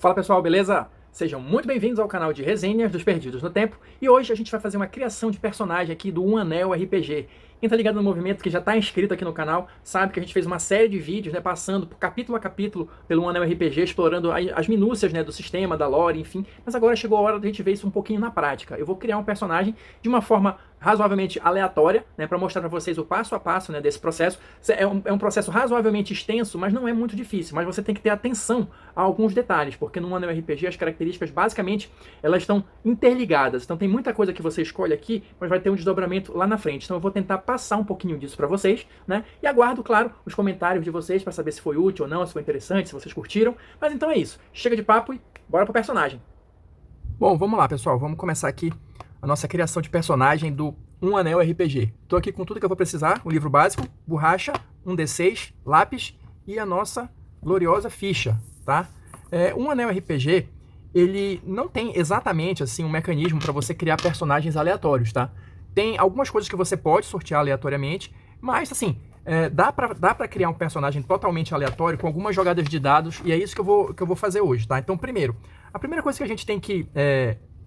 Fala pessoal, beleza? Sejam muito bem-vindos ao canal de resenhas dos Perdidos no Tempo e hoje a gente vai fazer uma criação de personagem aqui do Um Anel RPG. Quem tá ligado no movimento, que já tá inscrito aqui no canal, sabe que a gente fez uma série de vídeos, passando por capítulo a capítulo pelo Um Anel RPG, explorando as minúcias, do sistema, da lore, enfim. Mas agora chegou a hora da gente ver isso um pouquinho na prática. Eu vou criar um personagem de uma forma razoavelmente aleatória, para mostrar para vocês o passo a passo, desse processo. É um processo razoavelmente extenso, mas não é muito difícil. Mas você tem que ter atenção a alguns detalhes, porque no Anel RPG as características, basicamente, elas estão interligadas. Então tem muita coisa que você escolhe aqui, mas vai ter um desdobramento lá na frente. Então eu vou tentar passar um pouquinho disso para vocês, E aguardo, claro, os comentários de vocês para saber se foi útil ou não, se foi interessante, se vocês curtiram. Mas então é isso. Chega de papo e bora pro personagem. Bom, vamos lá, pessoal. Vamos começar aqui a nossa criação de personagem do Um Anel RPG. Estou aqui com tudo que eu vou precisar, o livro básico, borracha, um D6, lápis e a nossa gloriosa ficha, tá? Um Anel RPG, ele não tem exatamente assim um mecanismo para você criar personagens aleatórios, tá? Tem algumas coisas que você pode sortear aleatoriamente, mas assim, dá para criar um personagem totalmente aleatório com algumas jogadas de dados, e é isso que eu vou fazer hoje, tá? Então, primeiro, a primeira coisa que a gente tem que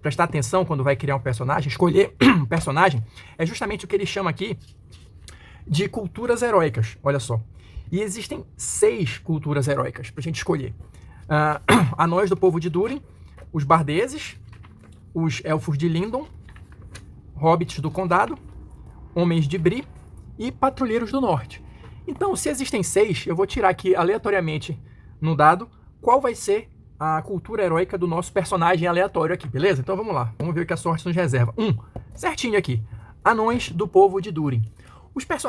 prestar atenção quando vai criar um personagem, escolher um personagem, é justamente o que ele chama aqui de culturas heróicas, olha só. E existem 6 culturas heróicas pra gente escolher. Anões do povo de Durin, os bardeses, os elfos de Lindon, hobbits do condado, homens de Bree e patrulheiros do norte. Então, se existem 6, eu vou tirar aqui aleatoriamente no dado qual vai ser a cultura heróica do nosso personagem aleatório aqui, beleza? Então vamos lá, vamos ver o que a sorte nos reserva. Certinho aqui, anões do povo de Durin.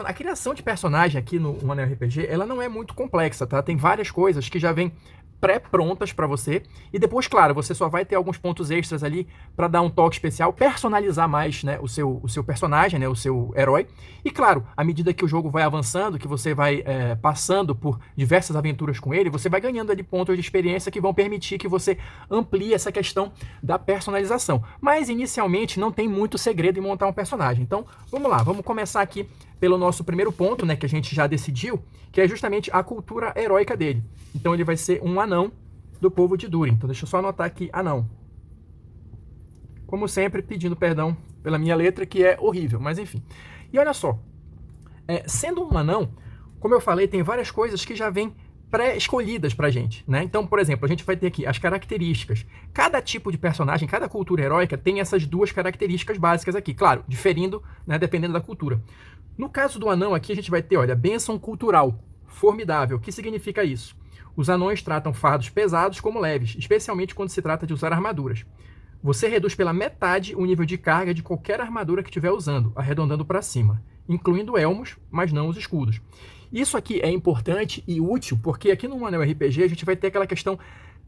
A criação de personagem aqui no Um Anel RPG, ela não é muito complexa, tá? Tem várias coisas que já vêm pré-prontas para você, e depois, claro, você só vai ter alguns pontos extras ali para dar um toque especial, personalizar mais, o seu personagem, o seu herói. E claro, à medida que o jogo vai avançando, que você vai passando por diversas aventuras com ele, você vai ganhando ali pontos de experiência que vão permitir que você amplie essa questão da personalização. Mas inicialmente não tem muito segredo em montar um personagem. Então, vamos lá, vamos começar aqui pelo nosso primeiro ponto, que a gente já decidiu, que é justamente a cultura heróica dele. Então ele vai ser um anão do povo de Durin. Então deixa eu só anotar aqui, anão. Como sempre, pedindo perdão pela minha letra, que é horrível, mas enfim. E olha só, sendo um anão, como eu falei, tem várias coisas que já vêm pré-escolhidas pra gente, Então, por exemplo, a gente vai ter aqui as características. Cada tipo de personagem, cada cultura heróica tem essas 2 características básicas aqui, claro, diferindo, dependendo da cultura. No caso do anão aqui, a gente vai ter, olha, bênção cultural, formidável. O que significa isso? Os anões tratam fardos pesados como leves, especialmente quando se trata de usar armaduras. Você reduz pela metade o nível de carga de qualquer armadura que estiver usando, arredondando para cima, incluindo elmos, mas não os escudos. Isso aqui é importante e útil, porque aqui no Anel RPG a gente vai ter aquela questão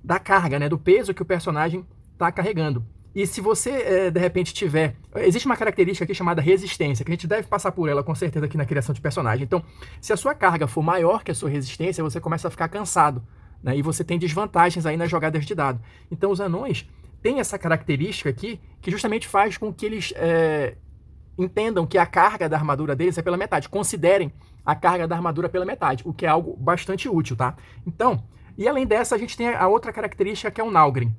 da carga, do peso que o personagem está carregando. E se você, de repente, tiver... Existe uma característica aqui chamada resistência, que a gente deve passar por ela, com certeza, aqui na criação de personagem. Então, se a sua carga for maior que a sua resistência, você começa a ficar cansado, E você tem desvantagens aí nas jogadas de dado. Então, os anões têm essa característica aqui, que justamente faz com que eles entendam que a carga da armadura deles é pela metade. Considerem a carga da armadura pela metade, o que é algo bastante útil, tá? Então, e além dessa, a gente tem a outra característica, que é o Nalgrim.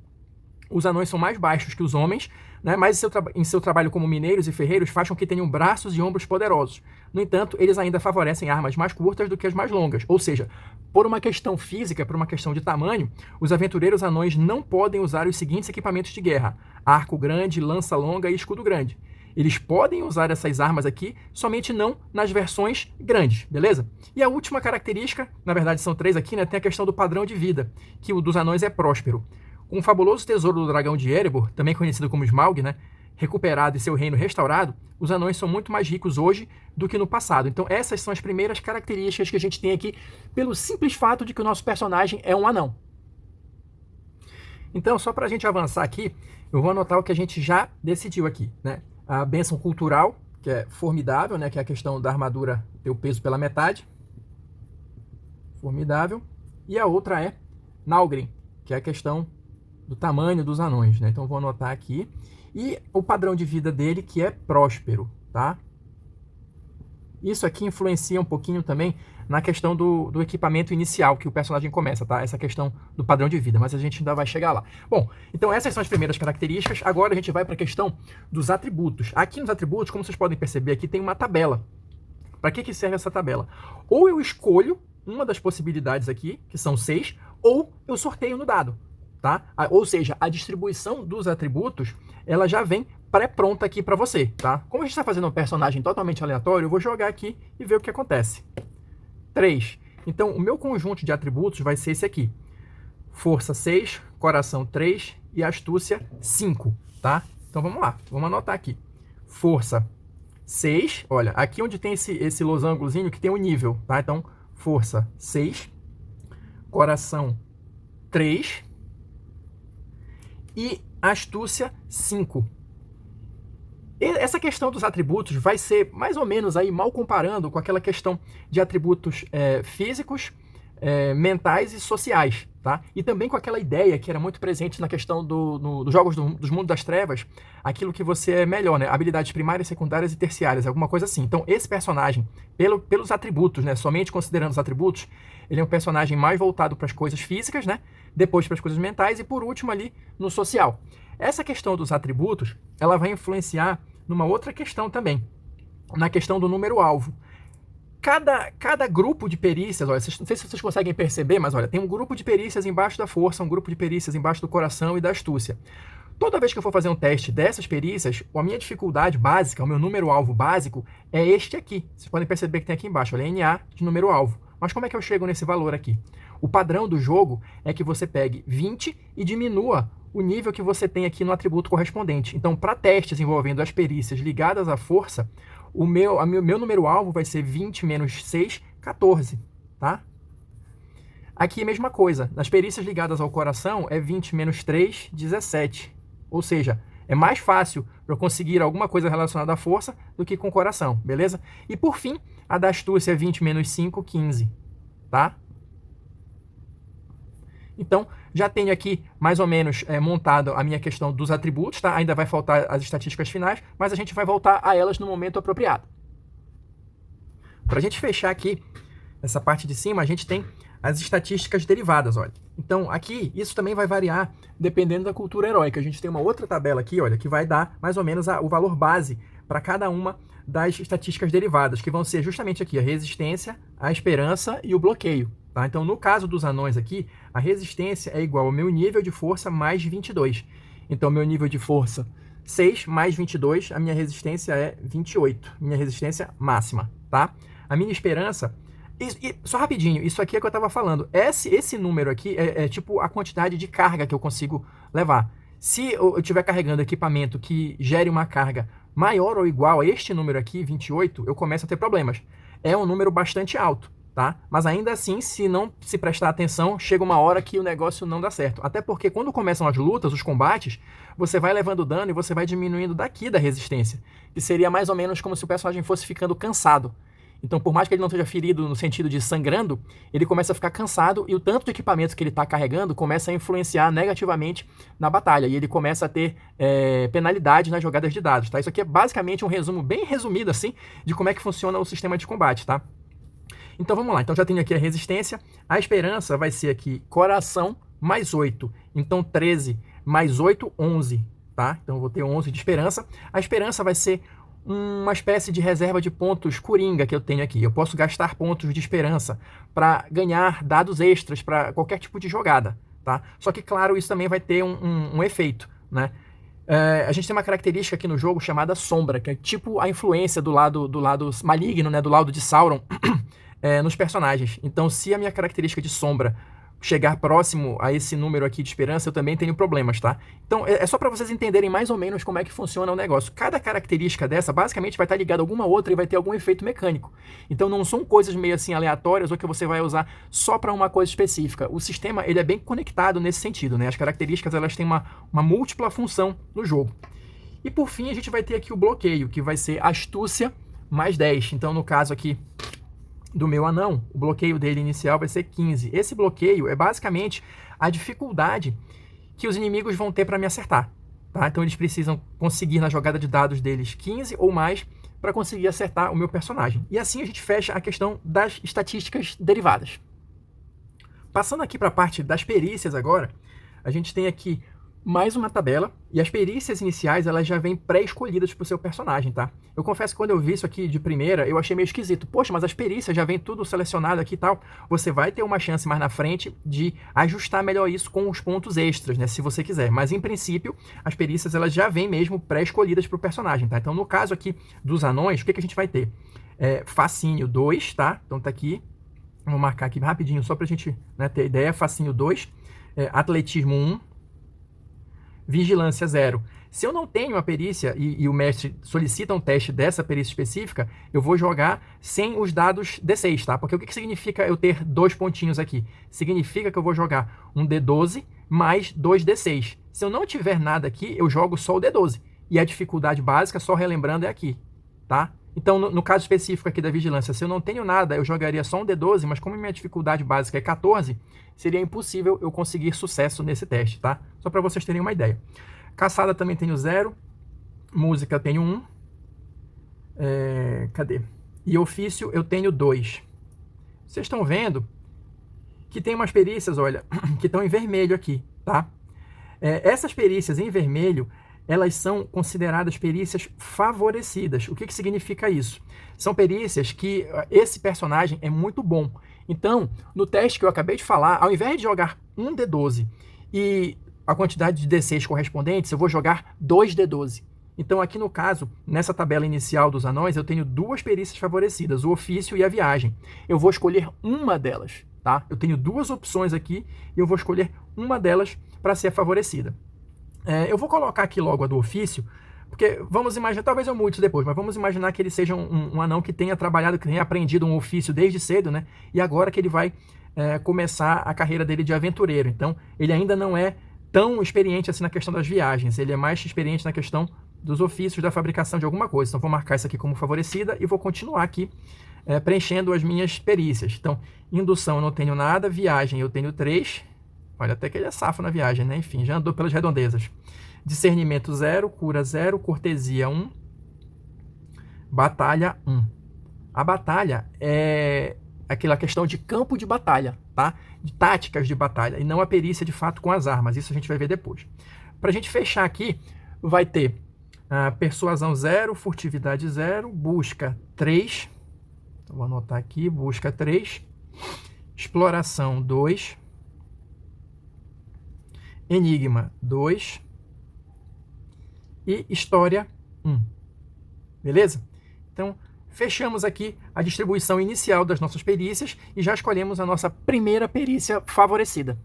Os anões são mais baixos que os homens, mas em seu trabalho como mineiros e ferreiros faz com que tenham braços e ombros poderosos. No entanto, eles ainda favorecem armas mais curtas do que as mais longas. Ou seja, por uma questão física, por uma questão de tamanho, os aventureiros anões não podem usar os seguintes equipamentos de guerra: arco grande, lança longa e escudo grande. Eles podem usar essas armas aqui, somente não nas versões grandes, beleza? E a última característica, na verdade são 3 aqui, tem a questão do padrão de vida, que o dos anões é próspero. Com o fabuloso tesouro do dragão de Erebor, também conhecido como Smaug, recuperado e seu reino restaurado, os anões são muito mais ricos hoje do que no passado. Então essas são as primeiras características que a gente tem aqui, pelo simples fato de que o nosso personagem é um anão. Então, só para a gente avançar aqui, eu vou anotar o que a gente já decidiu aqui, A bênção cultural, que é formidável, que é a questão da armadura ter o peso pela metade. Formidável. E a outra é Nalgrim, que é a questão do tamanho dos anões, Então vou anotar aqui. E o padrão de vida dele, que é próspero, tá? isso aqui influencia um pouquinho também na questão do equipamento inicial que o personagem começa, tá? Essa questão do padrão de vida, mas a gente ainda vai chegar lá. Bom, então essas são as primeiras características. Agora a gente vai para a questão dos atributos. Aqui nos atributos, como vocês podem perceber, aqui tem uma tabela. Para que serve essa tabela? Ou eu escolho uma das possibilidades aqui, que são 6, ou eu sorteio no dado, tá? Ou seja, a distribuição dos atributos, ela já vem pré-pronta aqui para você, tá? Como a gente está fazendo um personagem totalmente aleatório, eu vou jogar aqui e ver o que acontece. 3. Então, o meu conjunto de atributos vai ser esse aqui. Força 6, coração 3 e astúcia 5, tá? Então, vamos lá. Vamos anotar aqui. Força 6, olha, aqui onde tem esse losangozinho que tem o nível, tá? Então, força 6, coração 3 e astúcia 5. Essa questão dos atributos vai ser mais ou menos aí mal comparando com aquela questão de atributos físicos, mentais e sociais, tá? E também com aquela ideia que era muito presente na questão dos jogos dos mundos das trevas, aquilo que você é melhor, né? Habilidades primárias, secundárias e terciárias, alguma coisa assim. Então esse personagem, pelos atributos, né? Somente considerando os atributos, ele é um personagem mais voltado para as coisas físicas, né? Depois para as coisas mentais e por último ali no social. Essa questão dos atributos, ela vai influenciar numa outra questão também, na questão do número-alvo. Cada grupo de perícias, olha, não sei se vocês conseguem perceber, mas olha, tem um grupo de perícias embaixo da força, um grupo de perícias embaixo do coração e da astúcia. Toda vez que eu for fazer um teste dessas perícias, a minha dificuldade básica, o meu número-alvo básico, é este aqui. Vocês podem perceber que tem aqui embaixo, olha, NA de número-alvo. Mas como é que eu chego nesse valor aqui? O padrão do jogo é que você pegue 20 e diminua o nível que você tem aqui no atributo correspondente. Então, para testes envolvendo as perícias ligadas à força, o meu número-alvo vai ser 20 menos 6, 14, tá? Aqui a mesma coisa. Nas perícias ligadas ao coração, é 20 menos 3, 17. Ou seja, é mais fácil para eu conseguir alguma coisa relacionada à força do que com o coração, beleza? E por fim, a da astúcia é 20 menos 5, 15, tá? Então, já tenho aqui mais ou menos montado a minha questão dos atributos, tá? Ainda vai faltar as estatísticas finais, mas a gente vai voltar a elas no momento apropriado. Para a gente fechar aqui essa parte de cima, a gente tem as estatísticas derivadas, olha. Então, aqui, isso também vai variar dependendo da cultura heróica. A gente tem uma outra tabela aqui, olha, que vai dar mais ou menos o valor base para cada uma das estatísticas derivadas, que vão ser justamente aqui a resistência, a esperança e o bloqueio. Tá? Então, no caso dos anões aqui, a resistência é igual ao meu nível de força mais 22. Então, meu nível de força 6 mais 22, a minha resistência é 28, minha resistência máxima, tá? A minha esperança... só rapidinho, isso aqui é que eu estava falando. Esse número aqui é tipo a quantidade de carga que eu consigo levar. Se eu estiver carregando equipamento que gere uma carga maior ou igual a este número aqui, 28, eu começo a ter problemas. É um número bastante alto, tá? Mas ainda assim, se não se prestar atenção, chega uma hora que o negócio não dá certo. Até porque quando começam as lutas, os combates, você vai levando dano e você vai diminuindo daqui da resistência. Que seria mais ou menos como se o personagem fosse ficando cansado. Então, por mais que ele não esteja ferido no sentido de sangrando, ele começa a ficar cansado e o tanto de equipamento que ele está carregando começa a influenciar negativamente na batalha. E ele começa a ter penalidade nas jogadas de dados, tá? Isso aqui é basicamente um resumo bem resumido, assim, de como é que funciona o sistema de combate, tá? Então, vamos lá. Então, já tenho aqui a resistência. A esperança vai ser aqui coração mais 8. Então, 13 mais 8, 11, tá? Então, eu vou ter 11 de esperança. A esperança vai ser uma espécie de reserva de pontos coringa que eu tenho aqui. Eu posso gastar pontos de esperança para ganhar dados extras para qualquer tipo de jogada, tá? Só que, claro, isso também vai ter um efeito, né? A gente tem uma característica aqui no jogo chamada sombra, que é tipo a influência do lado maligno, né? Do lado de Sauron nos personagens. Então, se a minha característica de sombra chegar próximo a esse número aqui de esperança, eu também tenho problemas, tá? Então, é só para vocês entenderem mais ou menos como é que funciona o negócio. Cada característica dessa, basicamente, vai estar ligada a alguma outra e vai ter algum efeito mecânico. Então, não são coisas meio assim aleatórias ou que você vai usar só para uma coisa específica. O sistema, ele é bem conectado nesse sentido, né? As características, elas têm uma múltipla função no jogo. E, por fim, a gente vai ter aqui o bloqueio, que vai ser astúcia mais 10. Então, no caso aqui do meu anão, o bloqueio dele inicial vai ser 15. Esse bloqueio é basicamente a dificuldade que os inimigos vão ter para me acertar, tá? Então eles precisam conseguir na jogada de dados deles 15 ou mais para conseguir acertar o meu personagem. E assim a gente fecha a questão das estatísticas derivadas. Passando aqui para a parte das perícias agora, a gente tem aqui mais uma tabela, e as perícias iniciais elas já vêm pré-escolhidas para o seu personagem, tá? Eu confesso que quando eu vi isso aqui de primeira, eu achei meio esquisito. Poxa, mas as perícias já vem tudo selecionado aqui e tal. Você vai ter uma chance mais na frente de ajustar melhor isso com os pontos extras, né? Se você quiser. Mas, em princípio, as perícias elas já vêm mesmo pré-escolhidas para o personagem, tá? Então, no caso aqui dos anões, o que a gente vai ter? Fascínio 2, tá? Então, tá aqui. Vou marcar aqui rapidinho, só para a gente, né, ter ideia. Fascínio 2. Atletismo 1. Vigilância 0. Se eu não tenho a perícia e o mestre solicita um teste dessa perícia específica, eu vou jogar sem os dados D6, tá? Porque o que significa eu ter 2 pontinhos aqui? Significa que eu vou jogar um D12 mais 2 D6. Se eu não tiver nada aqui, eu jogo só o D12. E a dificuldade básica, só relembrando, é aqui, tá? Então, no caso específico aqui da vigilância, se eu não tenho nada, eu jogaria só um D12, mas como minha dificuldade básica é 14, seria impossível eu conseguir sucesso nesse teste, tá? Só para vocês terem uma ideia. Caçada também tenho 0, música tenho 1, cadê? E ofício eu tenho 2. Vocês estão vendo que tem umas perícias, olha, que estão em vermelho aqui, tá? Essas perícias em vermelho, elas são consideradas perícias favorecidas. O que significa isso? São perícias que esse personagem é muito bom. Então, no teste que eu acabei de falar, ao invés de jogar um D12 e a quantidade de D6 correspondentes, eu vou jogar 2 D12. Então, aqui no caso, nessa tabela inicial dos anões, eu tenho 2 perícias favorecidas, o ofício e a viagem. Eu vou escolher uma delas, tá? Eu tenho 2 opções aqui e eu vou escolher uma delas para ser favorecida. Eu vou colocar aqui logo a do ofício, porque vamos imaginar, talvez eu mude isso depois, mas vamos imaginar que ele seja um anão que tenha trabalhado, que tenha aprendido um ofício desde cedo, né? E agora que ele vai começar a carreira dele de aventureiro. Então, ele ainda não é tão experiente assim na questão das viagens, ele é mais experiente na questão dos ofícios da fabricação de alguma coisa. Então, vou marcar isso aqui como favorecida e vou continuar aqui preenchendo as minhas perícias. Então, indução eu não tenho nada, viagem eu tenho 3. Olha, até que ele é safo na viagem, né? Enfim, já andou pelas redondezas. Discernimento 0, cura 0, cortesia 1, batalha 1. A batalha é aquela questão de campo de batalha, tá? De táticas de batalha, e não a perícia de fato com as armas. Isso a gente vai ver depois. Para a gente fechar aqui, vai ter persuasão 0, furtividade 0, busca 3. Então, vou anotar aqui, busca 3. Exploração 2. Enigma 2 e História 1. Beleza? Então, fechamos aqui a distribuição inicial das nossas perícias e já escolhemos a nossa primeira perícia favorecida.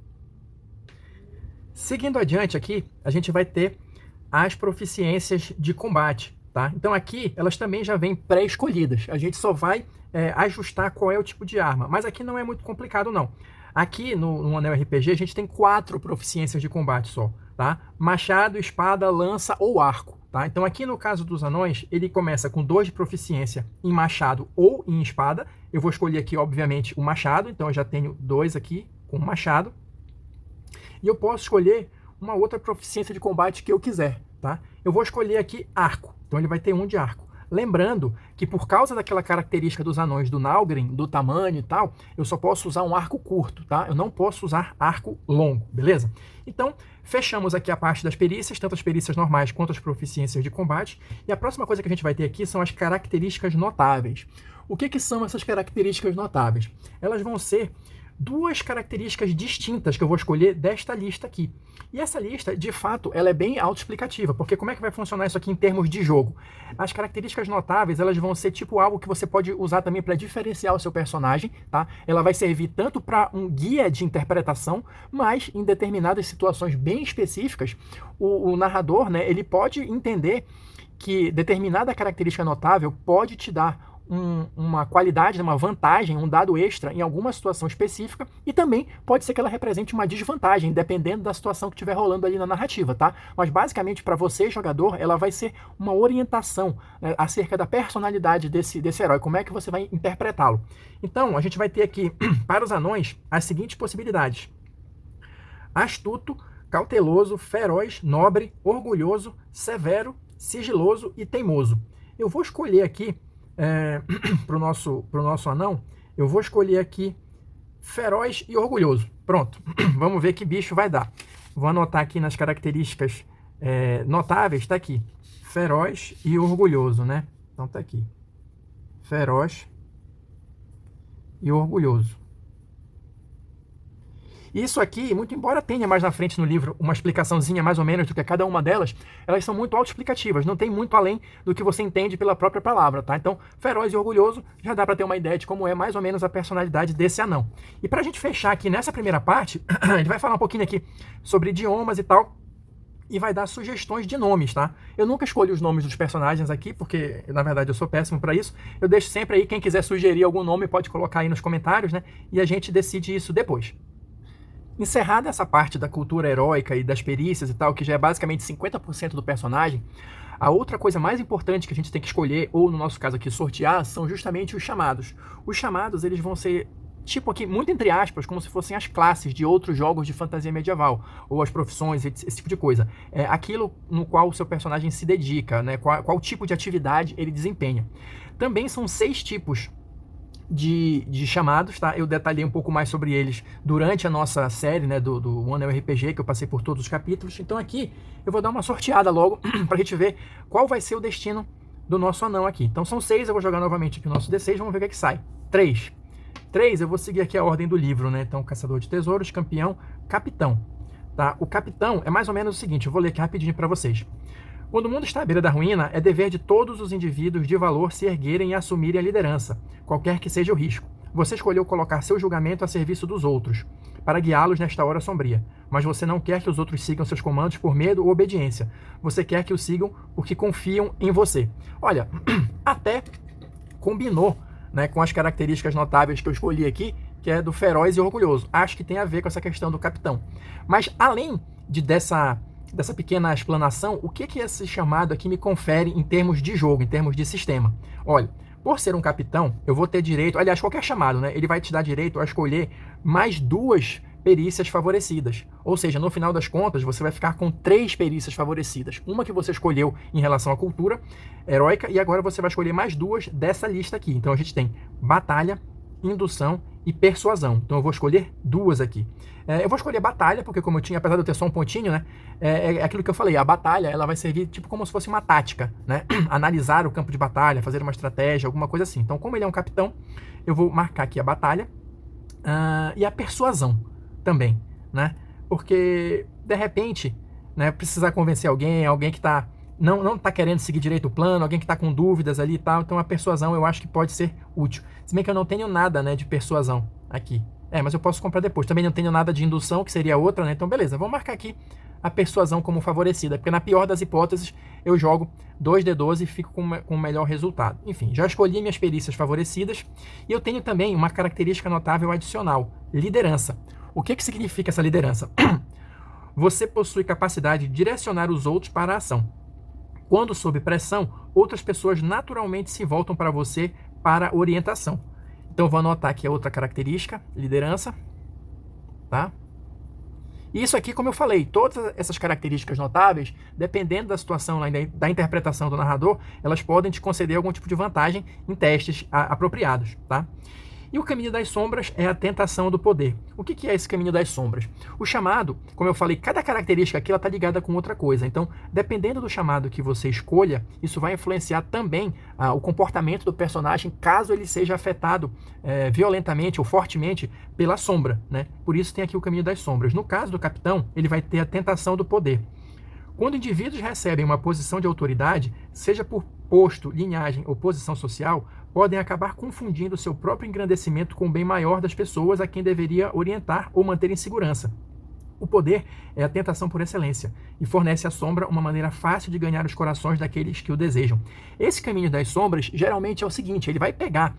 Seguindo adiante aqui, a gente vai ter as proficiências de combate, tá? Então aqui elas também já vêm pré-escolhidas. A gente só vai ajustar qual é o tipo de arma, mas aqui não é muito complicado não. Aqui no Anel RPG a gente tem 4 proficiências de combate só, tá? Machado, espada, lança ou arco, tá? Então aqui no caso dos anões, ele começa com 2 de proficiência em machado ou em espada. Eu vou escolher aqui, obviamente, o machado, então eu já tenho 2 aqui com machado. E eu posso escolher uma outra proficiência de combate que eu quiser, tá? Eu vou escolher aqui arco, então ele vai ter 1 de arco. Lembrando que por causa daquela característica dos anões do Nalgrim, do tamanho e tal, eu só posso usar um arco curto, tá? Eu não posso usar arco longo, beleza? Então, fechamos aqui a parte das perícias, tanto as perícias normais quanto as proficiências de combate. E a próxima coisa que a gente vai ter aqui são as características notáveis. O que são essas características notáveis? Elas vão ser 2 características distintas que eu vou escolher desta lista aqui. E essa lista, de fato, ela é bem autoexplicativa, porque como é que vai funcionar isso aqui em termos de jogo? As características notáveis, elas vão ser tipo algo que você pode usar também para diferenciar o seu personagem, tá? Ela vai servir tanto para um guia de interpretação, mas em determinadas situações bem específicas, o narrador, né, ele pode entender que determinada característica notável pode te dar uma qualidade, uma vantagem, um dado extra em alguma situação específica, e também pode ser que ela represente uma desvantagem, dependendo da situação que estiver rolando ali na narrativa, tá? Mas basicamente, para você, jogador, ela vai ser uma orientação, né, acerca da personalidade desse herói, como é que você vai interpretá-lo. Então, a gente vai ter aqui, para os anões, as seguintes possibilidades: astuto, cauteloso, feroz, nobre, orgulhoso, severo, sigiloso e teimoso. Eu vou escolher aqui, pro nosso anão, eu vou escolher aqui feroz e orgulhoso. Pronto, vamos ver que bicho vai dar. Vou anotar aqui nas características notáveis, tá aqui, feroz e orgulhoso, né? Então tá aqui, feroz e orgulhoso. Isso aqui, muito embora tenha mais na frente no livro uma explicaçãozinha mais ou menos do que é cada uma delas, elas são muito autoexplicativas, não tem muito além do que você entende pela própria palavra, tá? Então, feroz e orgulhoso, já dá para ter uma ideia de como é mais ou menos a personalidade desse anão. E pra gente fechar aqui nessa primeira parte, a gente vai falar um pouquinho aqui sobre idiomas e tal, e vai dar sugestões de nomes, tá? Eu nunca escolho os nomes dos personagens aqui, porque, na verdade, eu sou péssimo para isso. Eu deixo sempre aí, quem quiser sugerir algum nome pode colocar aí nos comentários, né? E a gente decide isso depois. Encerrada essa parte da cultura heróica e das perícias e tal, que já é basicamente 50% do personagem, a outra coisa mais importante que a gente tem que escolher, ou no nosso caso aqui, sortear, são justamente os chamados. Os chamados, eles vão ser, tipo aqui, muito entre aspas, como se fossem as classes de outros jogos de fantasia medieval, ou as profissões, esse tipo de coisa. É aquilo no qual o seu personagem se dedica, né? Qual tipo de atividade ele desempenha. Também são 6 tipos de chamados, tá? Eu detalhei um pouco mais sobre eles durante a nossa série, né, do One Anel RPG, que eu passei por todos os capítulos. Então aqui eu vou dar uma sorteada logo pra gente ver qual vai ser o destino do nosso anão aqui. Então são 6, eu vou jogar novamente aqui o nosso D6, vamos ver o que é que sai. 3, eu vou seguir aqui a ordem do livro, né? Então caçador de tesouros, campeão, capitão, tá? O capitão é mais ou menos o seguinte, eu vou ler aqui rapidinho para vocês. Quando o mundo está à beira da ruína, é dever de todos os indivíduos de valor se erguerem e assumirem a liderança, qualquer que seja o risco. Você escolheu colocar seu julgamento a serviço dos outros, para guiá-los nesta hora sombria. Mas você não quer que os outros sigam seus comandos por medo ou obediência. Você quer que os sigam porque confiam em você. Olha, até combinou, né, com as características notáveis que eu escolhi aqui, que é do feroz e orgulhoso. Acho que tem a ver com essa questão do capitão. Mas além dessa pequena explanação, o que esse chamado aqui me confere em termos de jogo, em termos de sistema? Olha, por ser um capitão, eu vou ter direito, aliás, qualquer chamado, né? Ele vai te dar direito a escolher mais 2 perícias favorecidas. Ou seja, no final das contas, você vai ficar com 3 perícias favorecidas. Uma que você escolheu em relação à cultura heróica, e agora você vai escolher mais 2 dessa lista aqui. Então a gente tem batalha, indução e persuasão. Então eu vou escolher 2 aqui. Eu vou escolher batalha, porque como eu tinha, apesar de eu ter só um pontinho, né? É aquilo que eu falei, a batalha, ela vai servir tipo como se fosse uma tática, né? Analisar o campo de batalha, fazer uma estratégia, alguma coisa assim. Então, como ele é um capitão, eu vou marcar aqui a batalha e a persuasão também, né? Porque, de repente, né, precisar convencer alguém que tá não está querendo seguir direito o plano, alguém que está com dúvidas ali e tal, então a persuasão eu acho que pode ser útil. Se bem que eu não tenho nada, né, de persuasão aqui. Mas eu posso comprar depois. Também não tenho nada de indução, que seria outra, né? Então beleza, vamos marcar aqui a persuasão como favorecida, porque na pior das hipóteses eu jogo 2d12 e fico com o melhor resultado. Enfim, já escolhi minhas perícias favorecidas e eu tenho também uma característica notável adicional, liderança. O que significa essa liderança? Você possui capacidade de direcionar os outros para a ação. Quando sob pressão, outras pessoas naturalmente se voltam para você para orientação. Então, vou anotar aqui a outra característica, liderança, tá? E isso aqui, como eu falei, todas essas características notáveis, dependendo da situação, da interpretação do narrador, elas podem te conceder algum tipo de vantagem em testes apropriados, tá? E o caminho das sombras é a tentação do poder. O que é esse caminho das sombras? O chamado, como eu falei, cada característica aqui está ligada com outra coisa. Então, dependendo do chamado que você escolha, isso vai influenciar também o comportamento do personagem, caso ele seja afetado violentamente ou fortemente pela sombra, né? Por isso tem aqui o caminho das sombras. No caso do capitão, ele vai ter a tentação do poder. Quando indivíduos recebem uma posição de autoridade, seja por posto, linhagem ou posição social, podem acabar confundindo seu próprio engrandecimento com o bem maior das pessoas a quem deveria orientar ou manter em segurança. O poder é a tentação por excelência e fornece à sombra uma maneira fácil de ganhar os corações daqueles que o desejam. Esse caminho das sombras geralmente é o seguinte, ele vai pegar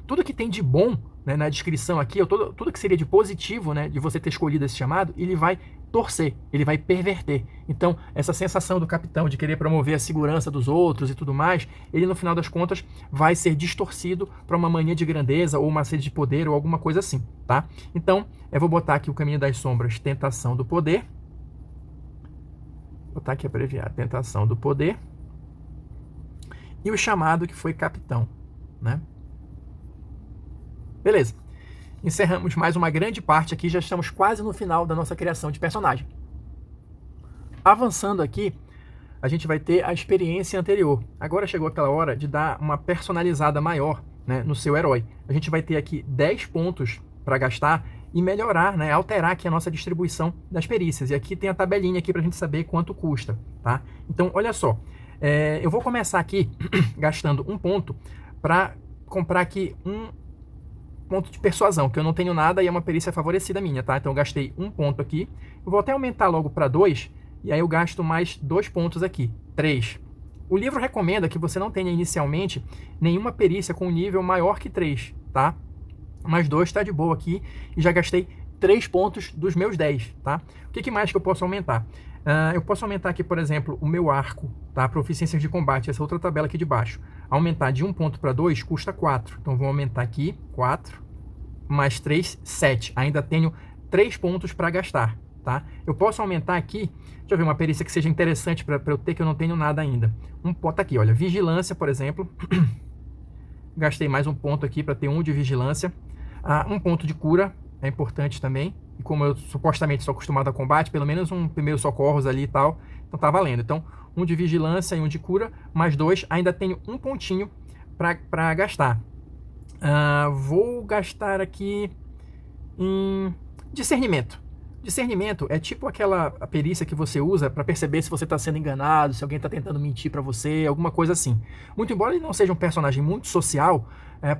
tudo que tem de bom, né, na descrição aqui, ou tudo que seria de positivo, né, de você ter escolhido esse chamado, ele vai torcer, ele vai perverter. Então, essa sensação do capitão de querer promover a segurança dos outros e tudo mais, ele no final das contas vai ser distorcido para uma mania de grandeza ou uma sede de poder ou alguma coisa assim, tá? Então, eu vou botar aqui o caminho das sombras, tentação do poder. Vou botar aqui abreviar, tentação do poder. e o chamado, que foi capitão, né? Beleza. Encerramos mais uma grande parte aqui, já estamos quase no final da nossa criação de personagem. Avançando aqui, a gente vai ter a experiência anterior. Agora chegou aquela hora de dar uma personalizada maior, né, no seu herói. A gente vai ter aqui 10 pontos para gastar e melhorar, né, alterar aqui a nossa distribuição das perícias. E aqui tem a tabelinha aqui para a gente saber quanto custa, tá? Então, olha só, eu vou começar aqui gastando um ponto para comprar aqui um ponto de persuasão, que eu não tenho nada e é uma perícia favorecida minha, tá? Então eu gastei um ponto aqui, eu vou até aumentar logo para 2, e aí eu gasto mais 2 pontos aqui, 3. O livro recomenda que você não tenha inicialmente nenhuma perícia com nível maior que 3, tá? Mais 2 está de boa aqui, e já gastei 3 pontos dos meus 10, tá? O que mais que eu posso aumentar? Eu posso aumentar aqui, por exemplo, o meu arco, tá? Proficiências de combate, essa outra tabela aqui de baixo. Aumentar de 1 ponto para 2 custa 4. Então vou aumentar aqui, 4, mais 3, 7. Ainda tenho 3 pontos para gastar, tá? Eu posso aumentar aqui, deixa eu ver uma perícia que seja interessante para eu ter, que eu não tenho nada ainda. Um ponto aqui, olha, vigilância, por exemplo. Gastei mais um ponto aqui para ter 1 de vigilância. Um ponto de cura é importante também. E como eu supostamente sou acostumado a combate, pelo menos um primeiro socorros ali e tal, então tá valendo. Então, 1 de vigilância e 1 de cura, mais 2, ainda tenho um pontinho para gastar. Vou gastar aqui em discernimento. Discernimento é tipo aquela perícia que você usa para perceber se você está sendo enganado, se alguém está tentando mentir para você, alguma coisa assim. Muito embora ele não seja um personagem muito social,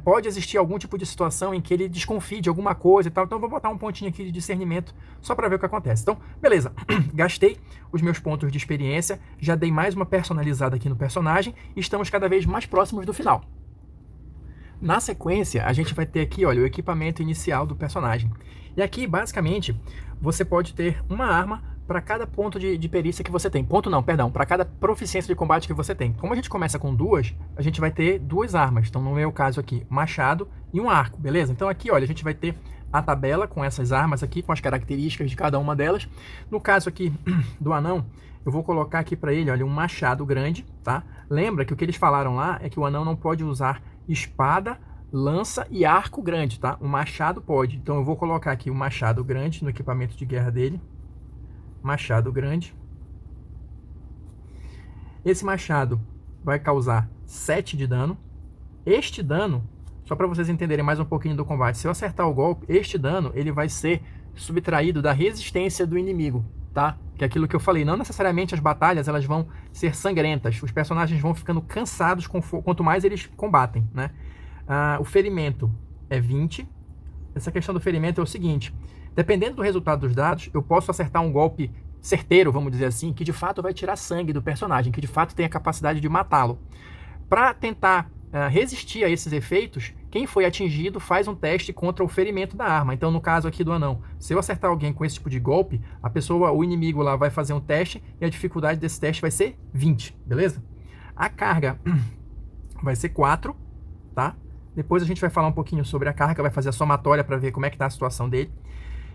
pode existir algum tipo de situação em que ele desconfie de alguma coisa e tal. Então eu vou botar um pontinho aqui de discernimento só para ver o que acontece. Então, beleza. Gastei os meus pontos de experiência, já dei mais uma personalizada aqui no personagem e estamos cada vez mais próximos do final. Na sequência, a gente vai ter aqui, olha, o equipamento inicial do personagem. E aqui, basicamente, você pode ter uma arma para cada ponto de perícia que você tem. Ponto não, perdão, para cada proficiência de combate que você tem. Como a gente começa com 2, a gente vai ter 2 armas. Então, no meu caso aqui, machado e um arco, beleza? Então aqui, olha, a gente vai ter a tabela com essas armas aqui, com as características de cada uma delas. No caso aqui do anão, eu vou colocar aqui para ele, olha, um machado grande, tá? Lembra que o que eles falaram lá é que o anão não pode usar espada, lança e arco grande, tá? O machado pode. Então eu vou colocar aqui o machado grande no equipamento de guerra dele. Machado grande. Esse machado vai causar 7 de dano. Este dano, só para vocês entenderem mais um pouquinho do combate, se eu acertar o golpe, este dano ele vai ser subtraído da resistência do inimigo, tá? Que é aquilo que eu falei, não necessariamente as batalhas elas vão ser sangrentas, os personagens vão ficando cansados quanto mais eles combatem, né? O ferimento é 20. Essa questão do ferimento é o seguinte, dependendo do resultado dos dados, eu posso acertar um golpe certeiro, vamos dizer assim, que de fato vai tirar sangue do personagem, que de fato tem a capacidade de matá-lo. Para tentar resistir a esses efeitos, quem foi atingido faz um teste contra o ferimento da arma. Então, no caso aqui do anão, se eu acertar alguém com esse tipo de golpe, o inimigo lá vai fazer um teste e a dificuldade desse teste vai ser 20, beleza? A carga vai ser 4, tá? Depois a gente vai falar um pouquinho sobre a carga, vai fazer a somatória para ver como é que tá a situação dele.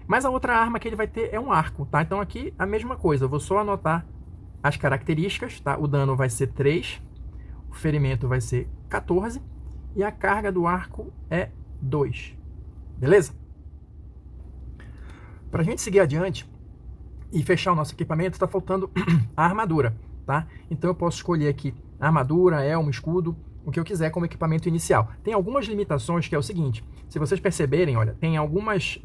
Mas a outra arma que ele vai ter é um arco, tá? Então aqui a mesma coisa, eu vou só anotar as características, tá? O dano vai ser 3, o ferimento vai ser 14 e a carga do arco é 2, beleza? Para a gente seguir adiante e fechar o nosso equipamento, está faltando a armadura, tá? Então eu posso escolher aqui armadura, elmo, escudo, o que eu quiser como equipamento inicial. Tem algumas limitações que é o seguinte, se vocês perceberem, olha, tem algumas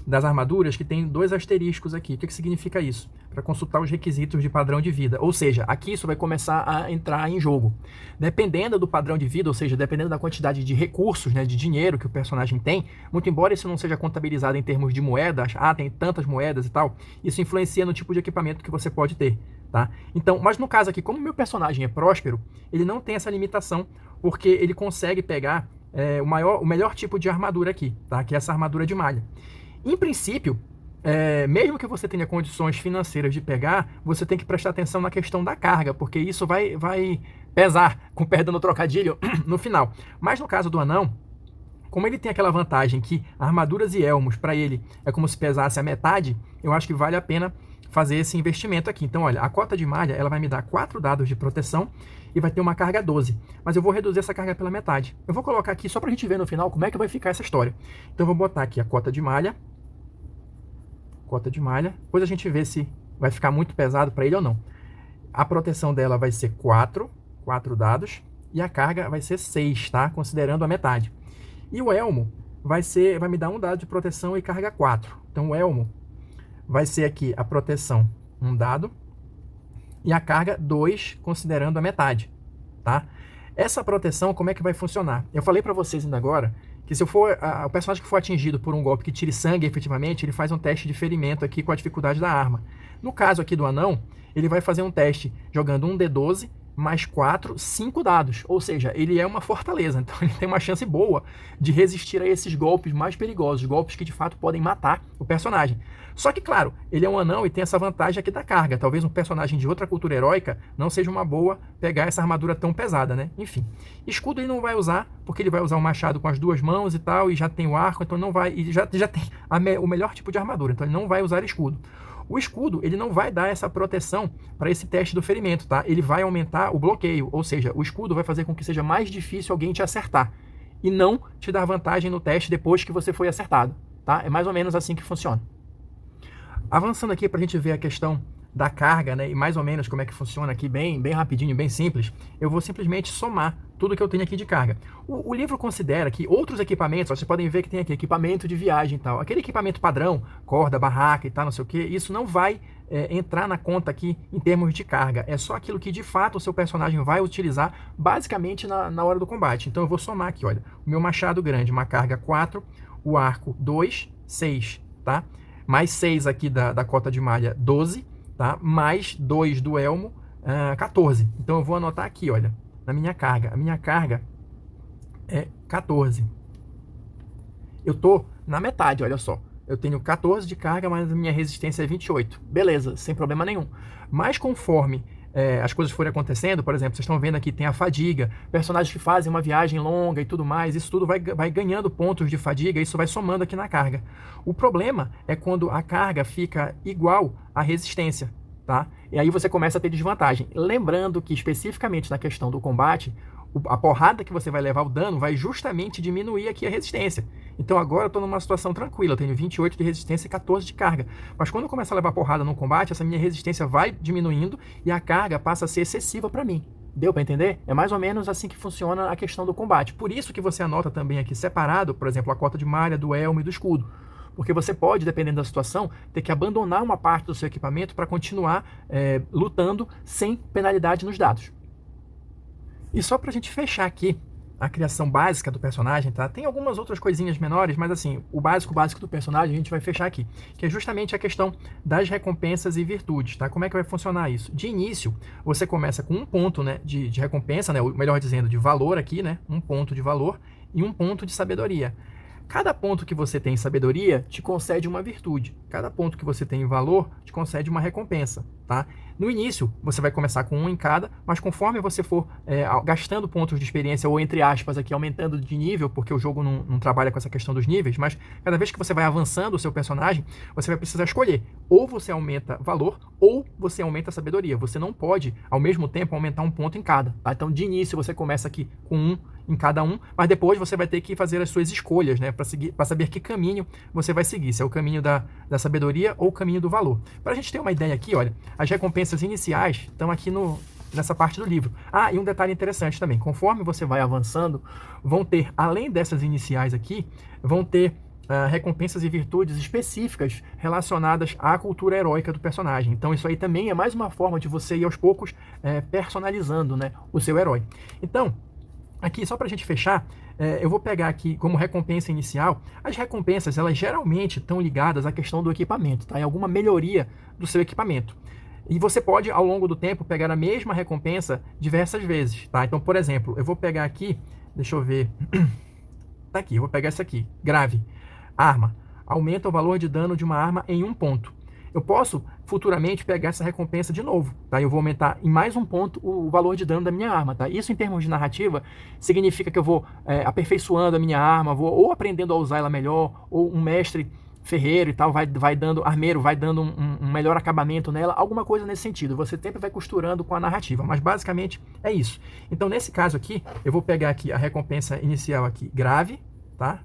das armaduras que tem 2 asteriscos aqui. O que significa isso? Para consultar os requisitos de padrão de vida. Ou seja, aqui isso vai começar a entrar em jogo. Dependendo do padrão de vida, ou seja, dependendo da quantidade de recursos, né, de dinheiro que o personagem tem, muito embora isso não seja contabilizado em termos de moedas, tem tantas moedas e tal, isso influencia no tipo de equipamento que você pode ter. Tá? Então, mas no caso aqui, como o meu personagem é próspero, ele não tem essa limitação, porque ele consegue pegar o melhor tipo de armadura aqui, tá? Que é essa armadura de malha. Em princípio, mesmo que você tenha condições financeiras de pegar, você tem que prestar atenção na questão da carga, porque isso vai pesar, com perdão no trocadilho, no final. Mas no caso do anão, como ele tem aquela vantagem que armaduras e elmos, para ele, é como se pesasse a metade, eu acho que vale a pena fazer esse investimento aqui. Então, olha, a cota de malha, ela vai me dar 4 dados de proteção e vai ter uma carga 12. Mas eu vou reduzir essa carga pela metade. Eu vou colocar aqui só pra gente ver no final como é que vai ficar essa história. Então, eu vou botar aqui a cota de malha. Depois a gente vê se vai ficar muito pesado para ele ou não. A proteção dela vai ser 4 dados, e a carga vai ser 6, tá? Considerando a metade. E o elmo vai me dar 1 dado de proteção e carga 4. Então o elmo vai ser aqui a proteção 1 dado e a carga 2, considerando a metade, tá? Essa proteção, como é que vai funcionar? Eu falei para vocês ainda agora que se o personagem que for atingido por um golpe que tire sangue efetivamente, ele faz um teste de ferimento aqui com a dificuldade da arma. No caso aqui do anão, ele vai fazer um teste jogando um D12 mais 4, 5 dados. Ou seja, ele é uma fortaleza, então ele tem uma chance boa de resistir a esses golpes mais perigosos, golpes que de fato podem matar o personagem. Só que, claro, ele é um anão e tem essa vantagem aqui da carga. Talvez um personagem de outra cultura heróica não seja uma boa pegar essa armadura tão pesada, né? Enfim, escudo ele não vai usar, porque ele vai usar o machado com as 2 mãos e tal, e já tem o arco, então não vai, e já tem o melhor tipo de armadura, então ele não vai usar escudo. O escudo, ele não vai dar essa proteção para esse teste do ferimento, tá? Ele vai aumentar o bloqueio, ou seja, o escudo vai fazer com que seja mais difícil alguém te acertar e não te dar vantagem no teste depois que você foi acertado, tá? É mais ou menos assim que funciona. Avançando aqui para a gente ver a questão da carga, né, e mais ou menos como é que funciona aqui, bem rapidinho, bem simples, eu vou simplesmente somar tudo que eu tenho aqui de carga. O livro considera que outros equipamentos, vocês podem ver que tem aqui equipamento de viagem e tal, aquele equipamento padrão, corda, barraca e tal, não sei o que, isso não vai entrar na conta aqui em termos de carga, é só aquilo que de fato o seu personagem vai utilizar basicamente na hora do combate. Então eu vou somar aqui, olha, o meu machado grande, uma carga 4, o arco 2, 6, tá? Mais 6 aqui da cota de malha, 12, tá? Mais 2 do elmo, 14. Então eu vou anotar aqui, olha, na minha carga. A minha carga é 14. Eu tô na metade, olha só. Eu tenho 14 de carga, mas a minha resistência é 28. Beleza, sem problema nenhum. Mas conforme as coisas forem acontecendo, por exemplo, vocês estão vendo aqui, tem a fadiga, personagens que fazem uma viagem longa e tudo mais, isso tudo vai ganhando pontos de fadiga, isso vai somando aqui na carga. O problema é quando a carga fica igual à resistência, tá? E aí você começa a ter desvantagem. Lembrando que especificamente na questão do combate, a porrada que você vai levar, o dano, vai justamente diminuir aqui a resistência. Então agora eu estou numa situação tranquila, eu tenho 28 de resistência e 14 de carga. Mas quando eu começo a levar porrada no combate, essa minha resistência vai diminuindo e a carga passa a ser excessiva para mim. Deu para entender? É mais ou menos assim que funciona a questão do combate. Por isso que você anota também aqui separado, por exemplo, a cota de malha, do elmo e do escudo. Porque você pode, dependendo da situação, ter que abandonar uma parte do seu equipamento para continuar lutando sem penalidade nos dados. E só pra gente fechar aqui a criação básica do personagem, tá? Tem algumas outras coisinhas menores, mas assim, o básico do personagem a gente vai fechar aqui, que é justamente a questão das recompensas e virtudes, tá? Como é que vai funcionar isso? De início, você começa com 1 ponto, né, de recompensa, né, ou melhor dizendo, de valor aqui, né? 1 ponto de valor e 1 ponto de sabedoria. Cada ponto que você tem em sabedoria te concede uma virtude. Cada ponto que você tem em valor te concede uma recompensa, tá? No início, você vai começar com 1 em cada, mas conforme você for gastando pontos de experiência, ou entre aspas aqui, aumentando de nível, porque o jogo não trabalha com essa questão dos níveis, mas cada vez que você vai avançando o seu personagem, você vai precisar escolher. Ou você aumenta valor, ou você aumenta a sabedoria. Você não pode, ao mesmo tempo, aumentar 1 ponto em cada, tá? Então, de início, você começa aqui com 1 em cada um, mas depois você vai ter que fazer as suas escolhas, né, para saber que caminho você vai seguir, se é o caminho da sabedoria ou o caminho do valor. Para a gente ter uma ideia aqui, olha, as recompensas iniciais estão aqui nessa parte do livro. Ah, e um detalhe interessante também, conforme você vai avançando, vão ter, além dessas iniciais aqui, vão ter recompensas e virtudes específicas relacionadas à cultura heróica do personagem. Então isso aí também é mais uma forma de você ir aos poucos personalizando, né, o seu herói. Então, aqui, só para a gente fechar, eu vou pegar aqui como recompensa inicial. As recompensas, elas geralmente estão ligadas à questão do equipamento, tá? Em alguma melhoria do seu equipamento. E você pode, ao longo do tempo, pegar a mesma recompensa diversas vezes, tá? Então, por exemplo, eu vou pegar aqui, deixa eu ver, tá aqui, eu vou pegar essa aqui, grave, arma, aumenta o valor de dano de uma arma em 1 ponto. Eu posso futuramente pegar essa recompensa de novo, tá? Eu vou aumentar em mais 1 ponto o valor de dano da minha arma, tá? Isso em termos de narrativa significa que eu vou aperfeiçoando a minha arma, vou ou aprendendo a usar ela melhor, ou um mestre ferreiro e tal, vai dando, armeiro, vai dando um melhor acabamento nela, alguma coisa nesse sentido. Você sempre vai costurando com a narrativa, mas basicamente é isso. Então, nesse caso aqui, eu vou pegar aqui a recompensa inicial aqui, grave, tá?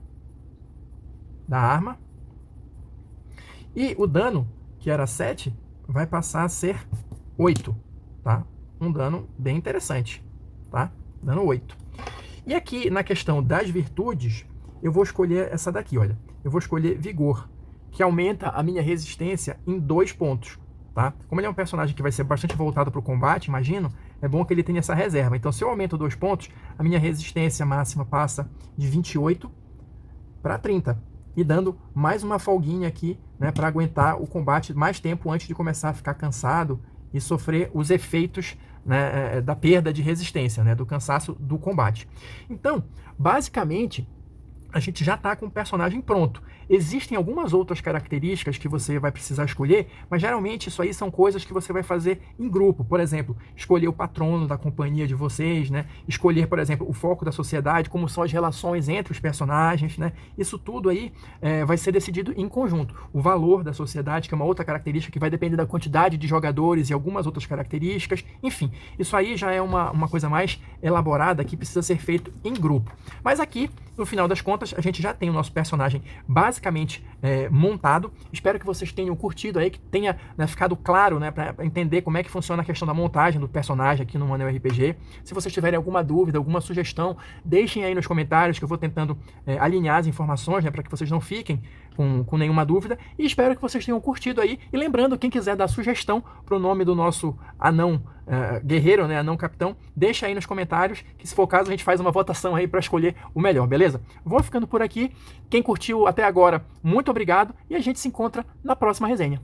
Da arma. E o dano, que era 7, vai passar a ser 8, tá? Um dano bem interessante, tá? Dano 8. E aqui, na questão das virtudes, eu vou escolher essa daqui, olha. Eu vou escolher Vigor, que aumenta a minha resistência em 2 pontos, tá? Como ele é um personagem que vai ser bastante voltado para o combate, imagino, é bom que ele tenha essa reserva. Então, se eu aumento 2 pontos, a minha resistência máxima passa de 28 para 30. E dando mais uma folguinha aqui, né, para aguentar o combate mais tempo antes de começar a ficar cansado e sofrer os efeitos, né, da perda de resistência, né, do cansaço do combate. Então, basicamente, a gente já está com o personagem pronto. Existem algumas outras características que você vai precisar escolher, mas geralmente isso aí são coisas que você vai fazer em grupo. Por exemplo, escolher o patrono da companhia de vocês, né? Escolher, por exemplo, o foco da sociedade, como são as relações entre os personagens, né? Isso tudo aí vai ser decidido em conjunto. O valor da sociedade, que é uma outra característica que vai depender da quantidade de jogadores e algumas outras características. Enfim, isso aí já é uma coisa mais elaborada que precisa ser feito em grupo. Mas aqui, no final das contas, a gente já tem o nosso personagem basicamente montado. Espero que vocês tenham curtido aí, que tenha, né, ficado claro, né, para entender como é que funciona a questão da montagem do personagem aqui no 1Anel RPG. Se vocês tiverem alguma dúvida, alguma sugestão, deixem aí nos comentários que eu vou tentando alinhar as informações, né, para que vocês não fiquem com nenhuma dúvida. E espero que vocês tenham curtido aí. E lembrando, quem quiser dar sugestão para o nome do nosso anão guerreiro, né, anão capitão, deixa aí nos comentários, que se for o caso a gente faz uma votação aí para escolher o melhor, beleza? Vou ficando por aqui. Quem curtiu até agora, muito obrigado e a gente se encontra na próxima resenha.